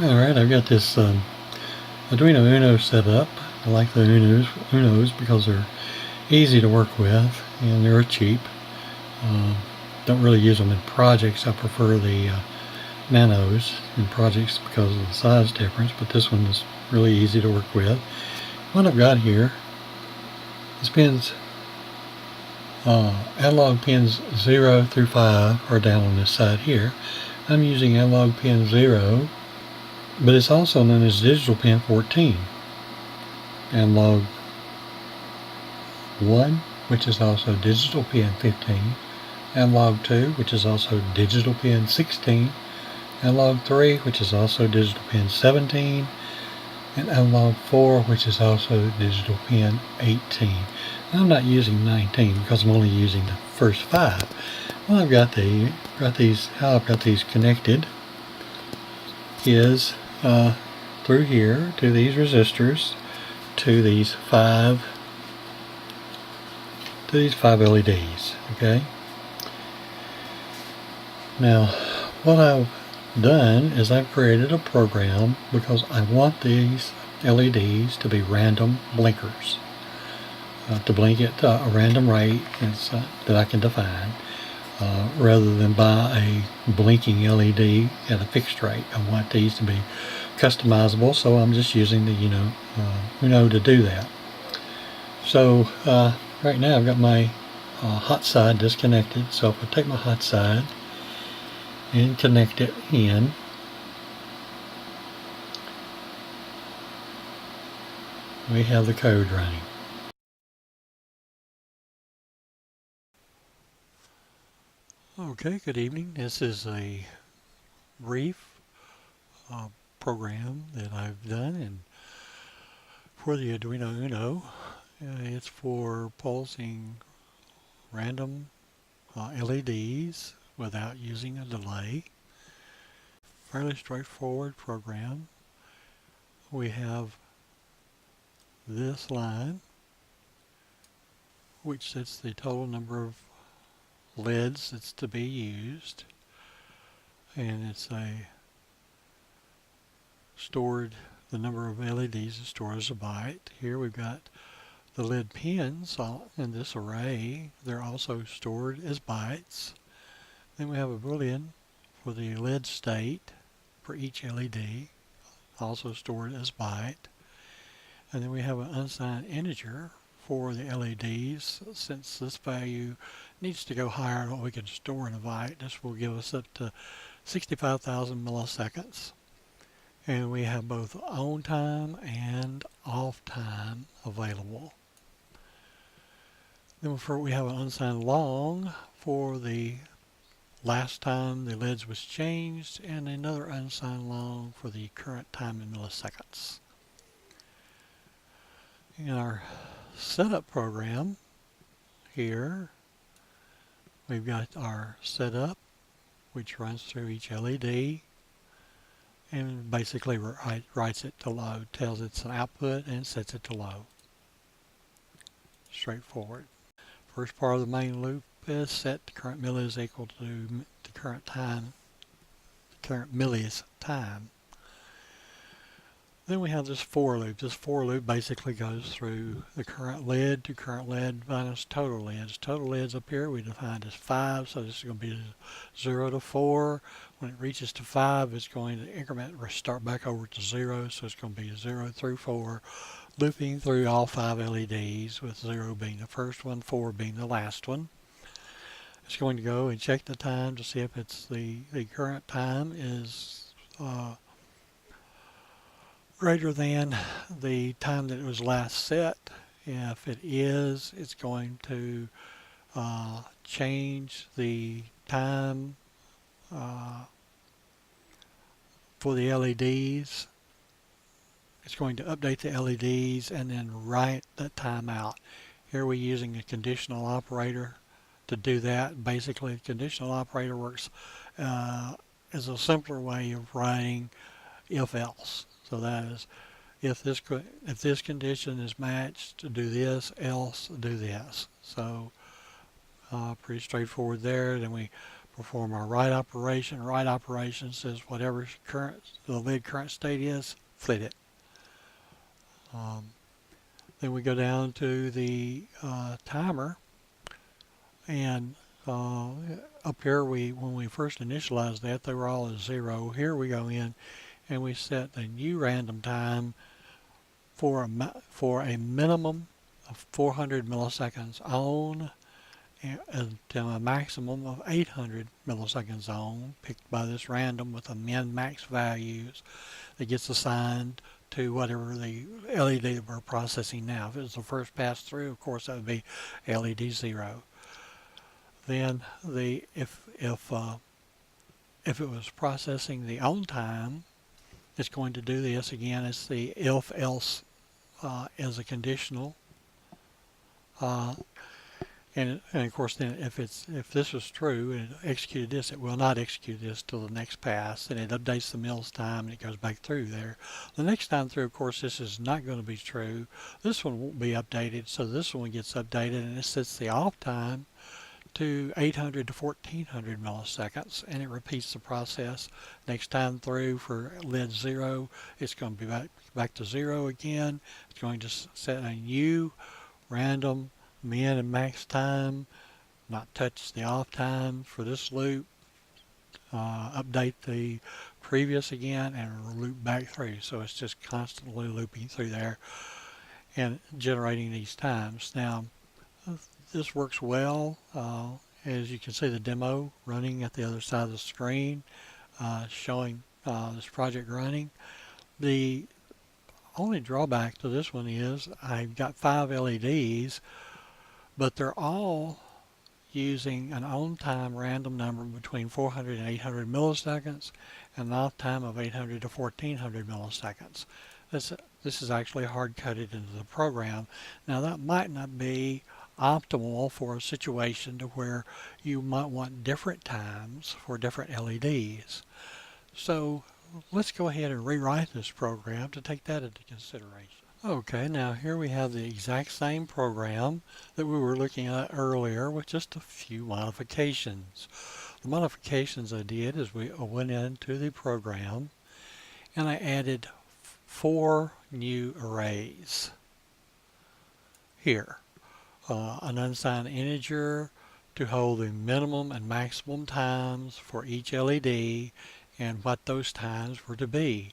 Alright, I've got this Arduino Uno set up. I like the Unos because they're easy to work with and they're cheap. Don't really use them in projects. I prefer the Nanos in projects because of the size difference, but this one is really easy to work with. What I've got here is pins, analog pins 0 through 5 are down on this side here. I'm using analog pin 0, but it's also known as digital pin 14. Analog 1, which is also digital pin 15. Analog 2, which is also digital pin 16. Analog 3, which is also digital pin 17. And analog 4, which is also digital pin 18. Now, I'm not using 19 because I'm only using the first 5. Well, I've got these. How I've got these connected is through here to these resistors to these five LEDs. Okay. Now, what I've done is I've created a program because I want these LEDs to be random blinkers, to blink at a random rate that I can define, rather than buy a blinking LED at a fixed rate. I want these to be customizable, so I'm just using the Uno to do that. So right now I've got my hot side disconnected, so if I take my hot side and connect it in, we have the code running. Okay, good evening. This is a brief program that I've done and for the Arduino Uno. It's for pulsing random LEDs without using a delay. Fairly straightforward program. We have this line, which sets the total number of LEDs that's to be used, and it's the number of LEDs is stored as a byte. Here we've got the LED pins in this array. They're also stored as bytes. Then we have a boolean for the LED state for each LED, also stored as byte. And then we have an unsigned integer for the LEDs. Since this value needs to go higher than what we can store in a byte, this will give us up to 65,000 milliseconds. And we have both on time and off time available. Then we have an unsigned long for the last time the LEDs was changed, and another unsigned long for the current time in milliseconds. In our setup program here, we've got our setup, which runs through each LED and basically writes it to low, tells it's an output and sets it to low. Straightforward. First part of the main loop is set the current millis equal to the current time, current millis time. Then we have this for loop. This for loop basically goes through the current LED to current LED minus total LEDs. Total LEDs up here we defined as 5, so this is going to be 0 to 4. When it reaches to 5, it's going to increment or start back over to 0, so it's going to be 0 through 4, looping through all 5 LEDs, with 0 being the first one, 4 being the last one. It's going to go and check the time to see if it's the current time is greater than the time that it was last set. If it is, it's going to change the time for the LEDs. It's going to update the LEDs and then write that time out. Here we're using a conditional operator to do that. Basically, the conditional operator works as a simpler way of writing if-else. So that is, if this condition is matched, do this, else do this. So pretty straightforward there. Then we perform our write operation. Write operation says whatever the lid current state is, flip it. Then we go down to the timer, and up here when we first initialized that, they were all at 0. Here we go in and we set a new random time for a minimum of 400 milliseconds on and to a maximum of 800 milliseconds on, picked by this random with a min-max values that gets assigned to whatever the LED that we're processing now. If it was the first pass through, of course, that would be LED 0. Then if it was processing the on time, it's going to do this again. It's the if else as a conditional, and of course then if this is true and it executed this, it will not execute this till the next pass, and it updates the mills time and it goes back through there. The next time through, of course, this is not going to be true. This one won't be updated, so this one gets updated and it sets the off time to 800 to 1400 milliseconds, and it repeats the process. Next time through for lid 0, it's going to be back to 0 again. It's going to set a new random min and max time, not touch the off time for this loop, update the previous again, and loop back through. So it's just constantly looping through there and generating these times. Now, this works well. As you can see, the demo running at the other side of the screen, showing this project running. The only drawback to this one is I've got 5 LEDs, but they're all using an on-time random number between 400 and 800 milliseconds and an off-time of 800 to 1400 milliseconds. This is actually hard-coded into the program. Now, that might not be optimal for a situation to where you might want different times for different LEDs. So let's go ahead and rewrite this program to take that into consideration. Okay, now here we have the exact same program that we were looking at earlier with just a few modifications. The modifications I did is I went into the program and I added 4 new arrays here. An unsigned integer to hold the minimum and maximum times for each LED and what those times were to be.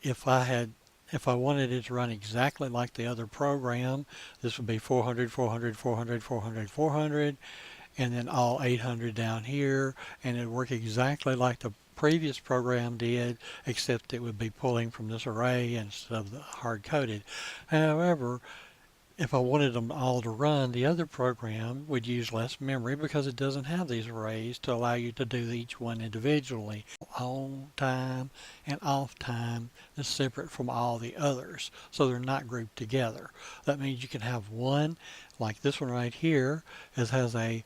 If I wanted it to run exactly like the other program, this would be 400, 400, 400, 400, 400, and then all 800 down here, and it would work exactly like the previous program did, except it would be pulling from this array instead of the hard-coded. However, if I wanted them all to run, the other program would use less memory because it doesn't have these arrays to allow you to do each one individually. On time and off time is separate from all the others, so they're not grouped together. That means you can have one, like this one right here, has a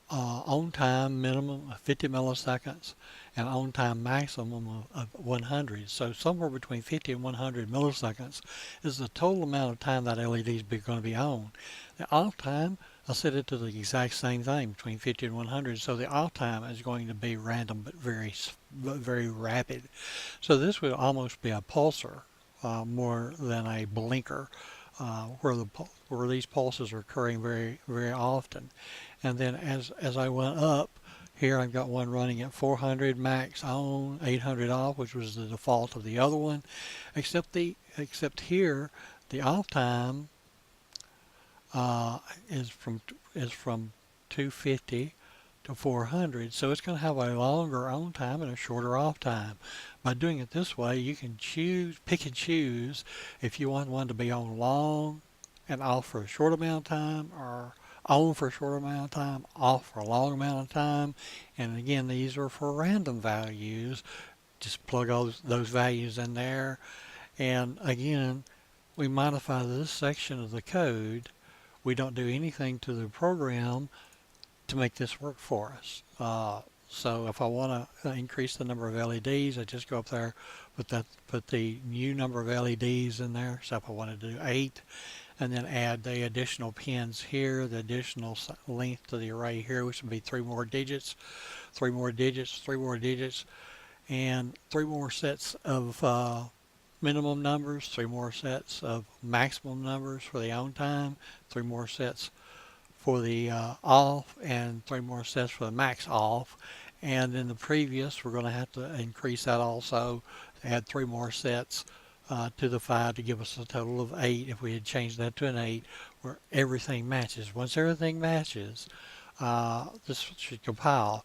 on time minimum of 50 milliseconds and on time maximum of 100. So somewhere between 50 and 100 milliseconds is the total amount of time that LED is going to be on. The off time, I set it to the exact same thing, between 50 and 100. So the off time is going to be random but very rapid. So this would almost be a pulsar more than a blinker, where these pulses are occurring very often. And then as I went up, here I've got one running at 400 max on, 800 off, which was the default of the other one, except here the off time is from 250 to 400, so it's going to have a longer on time and a shorter off time. By doing it this way, you can pick and choose if you want one to be on long and off for a short amount of time, or on for a short amount of time, off for a long amount of time. And again, these are for random values. Just plug all those values in there. And again, we modify this section of the code. We don't do anything to the program to make this work for us. So if I want to increase the number of LEDs, I just go up there, put the new number of LEDs in there. So if I want to do 8, and then add the additional pins here, the additional length to the array here, which would be 3 more digits, 3 more digits, 3 more digits, and 3 more sets of minimum numbers, 3 more sets of maximum numbers for the on time, 3 more sets for the off, and 3 more sets for the max off. And in the previous, we're going to have to increase that also, add 3 more sets to the 5 to give us a total of 8 if we had changed that to an 8, where everything matches. Once everything matches, this should compile.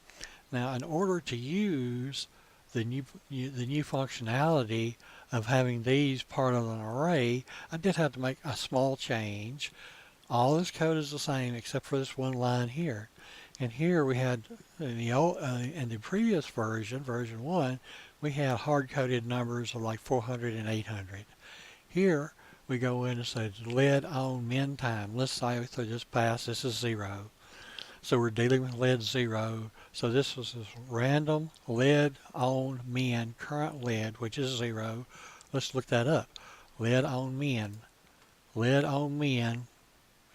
Now, in order to use the new functionality of having these part of an array, I did have to make a small change. All this code is the same except for this one line here. And here we had in the previous version, version 1, we had hard-coded numbers of like 400 and 800. Here we go in and say lead on min time. Let's say through this pass, this is 0. So we're dealing with lead 0. So this was this random lead on min current lead, which is 0. Let's look that up. Lead on min. Lead on min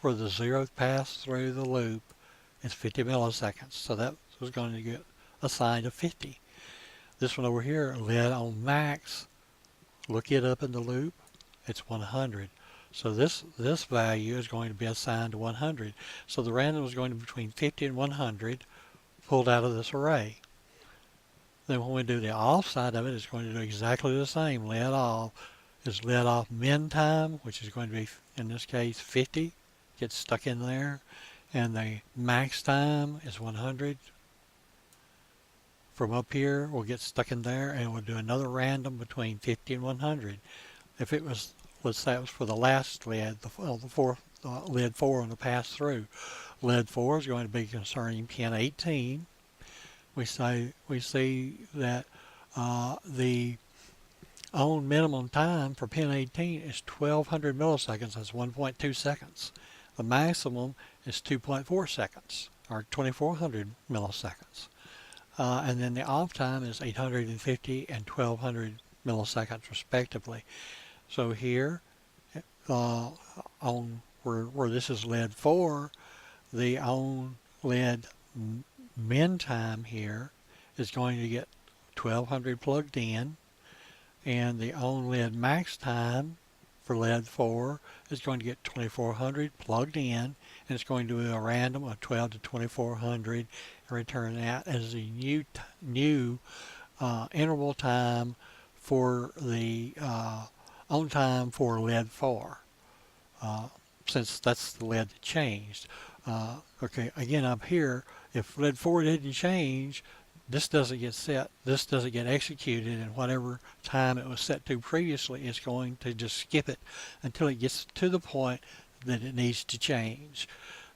for the 0th pass through the loop is 50 milliseconds. So that was going to get assigned a 50. This one over here, lead on max, look it up in the loop, it's 100. So this value is going to be assigned to 100. So the random is going to be between 50 and 100 pulled out of this array. Then when we do the off side of it, it's going to do exactly the same. Lead off is lead off min time, which is going to be, in this case, 50. Gets stuck in there. And the max time is 100. From up here, we'll get stuck in there, and we'll do another random between 50 and 100. If it was, let's say it was for the last lead, the fourth lead 4 on the pass through. Lead 4 is going to be concerning pin 18. We see that the on minimum time for pin 18 is 1200 milliseconds. That's 1.2 seconds. The maximum is 2.4 seconds, or 2400 milliseconds. And then the off time is 850 and 1200 milliseconds respectively. So here, on where this is lead 4, the on lead min time here is going to get 1200 plugged in, and the on lead max time for lead 4 is going to get 2400 plugged in, and it's going to be a random of 12 to 2400 and return that as the new interval time for the on time for lead 4, since that's the lead that changed. Okay, again up here, if lead 4 didn't change, this doesn't get set, this doesn't get executed, and whatever time it was set to previously, it's going to just skip it until it gets to the point that it needs to change.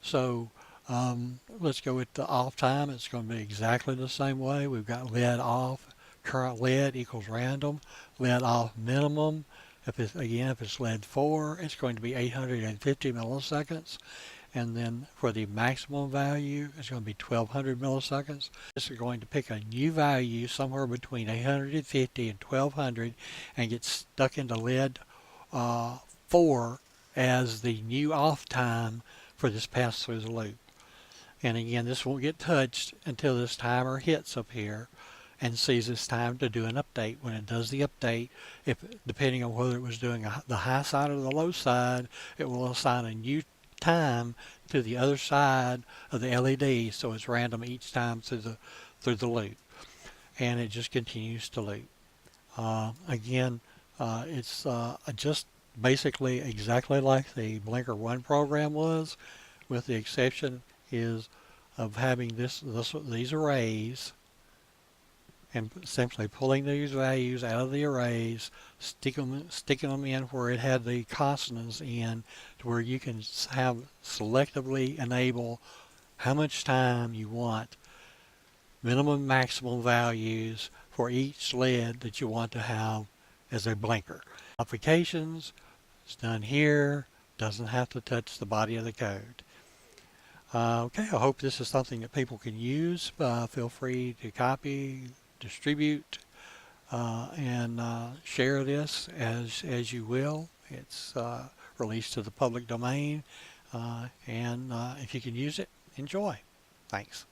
So let's go with the off time. It's going to be exactly the same way. We've got lead off, current lead equals random, lead off minimum. If it's lead 4, it's going to be 850 milliseconds. And then for the maximum value, it's going to be 1200 milliseconds. This is going to pick a new value somewhere between 850 and 1200 and get stuck into lead 4 as the new off time for this pass through the loop. And again, this won't get touched until this timer hits up here and sees it's time to do an update. When it does the update, depending on whether it was doing the high side or the low side, it will assign a new time to the other side of the LED, so it's random each time through the loop, and it just continues to loop. Again, it's just basically exactly like the Blinker 1 program was, with the exception is of having these arrays and simply pulling these values out of the arrays, sticking them in where it had the consonants in, to where you can selectively enable how much time you want, minimum maximum values for each lead that you want to have as a blinker. Modifications is done here, doesn't have to touch the body of the code. Okay, I hope this is something that people can use. Feel free to copy, distribute, and share this as you will. It's released to the public domain, and if you can use it, enjoy. Thanks.